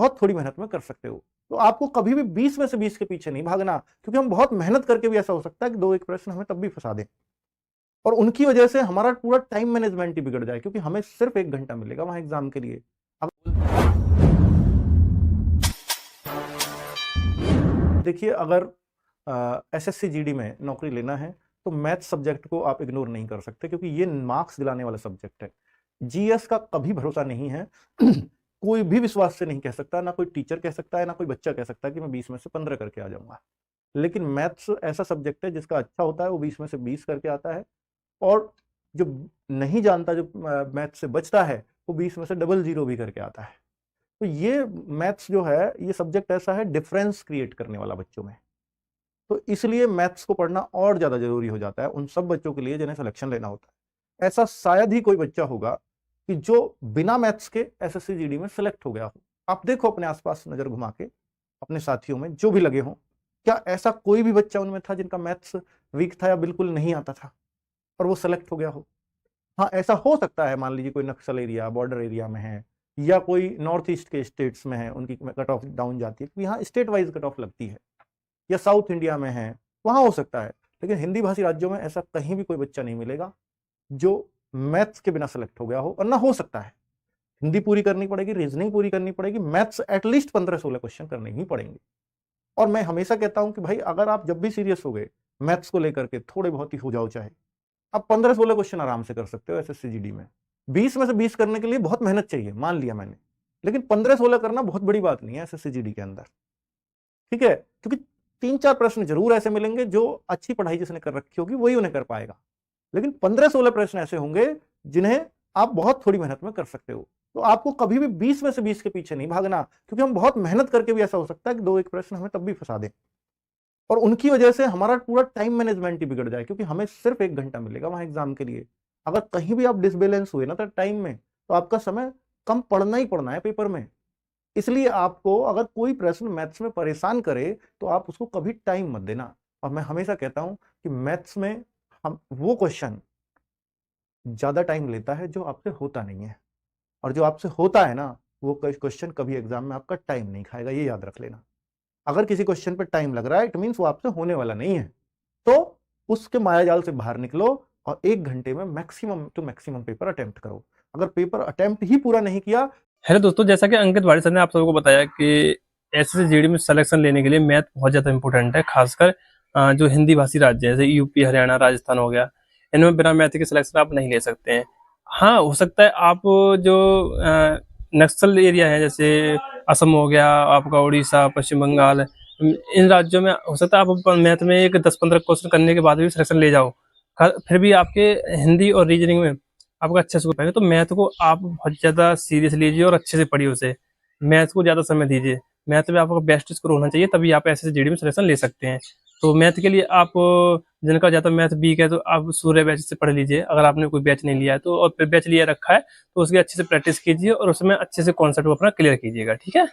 बहुत थोड़ी मेहनत में कर सकते हो। तो आपको कभी भी 20 में से 20 के पीछे नहीं भागना, क्योंकि हम बहुत मेहनत करके भी ऐसा हो सकता है कि 2-1 प्रश्न हमें तब भी फंसा दें और उनकी वजह से हमारा पूरा टाइम मैनेजमेंट ही बिगड़ जाए, क्योंकि हमें सिर्फ 1 घंटा मिलेगा वहां एग्जाम के लिए। देखिए, अगर एसएससी जीडी में नौकरी लेना है तो मैथ सब्जेक्ट को आप इग्नोर नहीं कर सकते, क्योंकि ये मार्क्स दिलाने वाला सब्जेक्ट है। जीएस का कभी भरोसा नहीं है। कोई भी विश्वास से नहीं कह सकता, ना कोई टीचर कह सकता है, ना कोई बच्चा कह सकता है कि मैं 20 में से 15 करके आ जाऊंगा। लेकिन मैथ्स ऐसा सब्जेक्ट है जिसका अच्छा होता है वो 20 में से 20 करके आता है, और जो नहीं जानता, जो मैथ्स से बचता है, वो 20 में से डबल जीरो भी करके आता है। तो ये मैथ्स जो है, ये सब्जेक्ट ऐसा है डिफरेंस क्रिएट करने वाला बच्चों में। तो इसलिए मैथ्स को पढ़ना और ज्यादा जरूरी हो जाता है उन सब बच्चों के लिए जिन्हें सिलेक्शन लेना होता है। ऐसा शायद ही कोई बच्चा होगा कि जो बिना मैथ्स के एसएससी जीडी में सिलेक्ट हो गया हो। आप देखो अपने आसपास नजर घुमा के, अपने साथियों में जो भी लगे हों, क्या ऐसा कोई भी बच्चा उनमें था जिनका मैथ्स वीक था या बिल्कुल नहीं आता था और वो सिलेक्ट हो गया हो? हाँ, ऐसा हो सकता है। मान लीजिए कोई नक्सल एरिया, बॉर्डर एरिया में है, या कोई नॉर्थ ईस्ट के स्टेट्स में है, उनकी कट ऑफ डाउन जाती है, क्योंकि यहाँ स्टेट वाइज कट ऑफ लगती है, या साउथ इंडिया में है, वहां हो सकता है। लेकिन हिंदी भाषी राज्यों में ऐसा कहीं भी कोई बच्चा नहीं मिलेगा जो मैथ्स के बिना सेलेक्ट हो गया हो, और ना हो सकता है। हिंदी पूरी करनी पड़ेगी, रीजनिंग पूरी करनी पड़ेगी, मैथ्स एटलीस्ट 15-16 क्वेश्चन करने ही पड़ेंगे। और मैं हमेशा कहता हूं कि भाई, अगर आप जब भी सीरियस हो गए मैथ्स को लेकर के, थोड़े बहुत ही हो जाओ, चाहे आप 15-16 क्वेश्चन आराम से कर सकते हो एसएससी जीडी में। 20 में से 20 करने के लिए बहुत मेहनत चाहिए, मान लिया मैंने, लेकिन 15-16 करना बहुत बड़ी बात नहीं है एसएससी जीडी के अंदर, ठीक है? क्योंकि 3-4 प्रश्न जरूर ऐसे मिलेंगे जो अच्छी पढ़ाई जिसने कर रखी होगी वही उन्हें कर पाएगा, लेकिन 15-16 प्रश्न ऐसे होंगे जिन्हें आप बहुत थोड़ी मेहनत में कर सकते हो। तो आपको कभी भी 20 में से 20 के पीछे नहीं भागना, क्योंकि हम बहुत मेहनत करके भी ऐसा हो सकता है कि 2-1 प्रश्न हमें तब भी फंसा दें और उनकी वजह से हमारा पूरा टाइम मैनेजमेंट ही बिगड़ जाए, क्योंकि हमें सिर्फ 1 घंटा मिलेगा वहां एग्जाम के लिए। अगर कहीं भी आप डिसबैलेंस हुए ना तो टाइम में, तो आपका समय कम पढ़ना ही पढ़ना है पेपर में। इसलिए आपको अगर कोई प्रश्न मैथ्स में परेशान करे तो आप उसको कभी टाइम मत देना। और मैं हमेशा कहता हूं कि मैथ्स में हम वो क्वेश्चन ज्यादा टाइम लेता है जो आपसे होता नहीं है, और जो आपसे होता है ना, वो क्वेश्चन कभी एग्जाम में आपका टाइम नहीं खाएगा, ये याद रख लेना। अगर किसी क्वेश्चन पे टाइम लग रहा है, इट मीन्स वो आपसे होने वाला नहीं है। तो उसके मायाजाल से बाहर निकलो और 1 घंटे में maximum to maximum paper attempt करो। अगर पेपर अटेम्प्ट ही पूरा नहीं किया। हेलो दोस्तों, जैसा कि अंकित वाड़ी सर ने आप सबको बताया कि एसएससी जीडी में सिलेक्शन लेने के लिए मैथ बहुत ज़्यादा इंपॉर्टेंट है, खासकर जो हिंदी भाषी राज्य है जैसे यूपी, हरियाणा, राजस्थान हो गया, इनमें बिना मैथ के सिलेक्शन आप नहीं ले सकते हैं। हाँ, हो सकता है आप जो नक्सल एरिया है जैसे असम हो गया, आपका उड़ीसा, पश्चिम बंगाल, इन राज्यों में हो सकता है आप मैथ में एक 10-15 क्वेश्चन करने के बाद भी सिलेक्शन ले जाओ, फिर भी आपके हिंदी और रीजनिंग में आपका अच्छे से हो पाएगा। तो मैथ को आप बहुत ज़्यादा सीरियस लीजिए और अच्छे से पढ़िए उसे। मैथ को ज़्यादा समय दीजिए। मैथ में आपका बेस्ट स्कोर होना चाहिए, तभी आप एसएससी जीडी में सिलेक्शन ले सकते हैं। तो मैथ के लिए आप जिनका ज़्यादा मैथ वीक है तो आप सूर्य बैच से पढ़ लीजिए, अगर आपने कोई बैच नहीं लिया है तो, और फिर बैच लिया रखा है तो उसकी अच्छे से प्रैक्टिस कीजिए और उसमें अच्छे से कॉन्सेप्ट को अपना क्लियर कीजिएगा, ठीक है।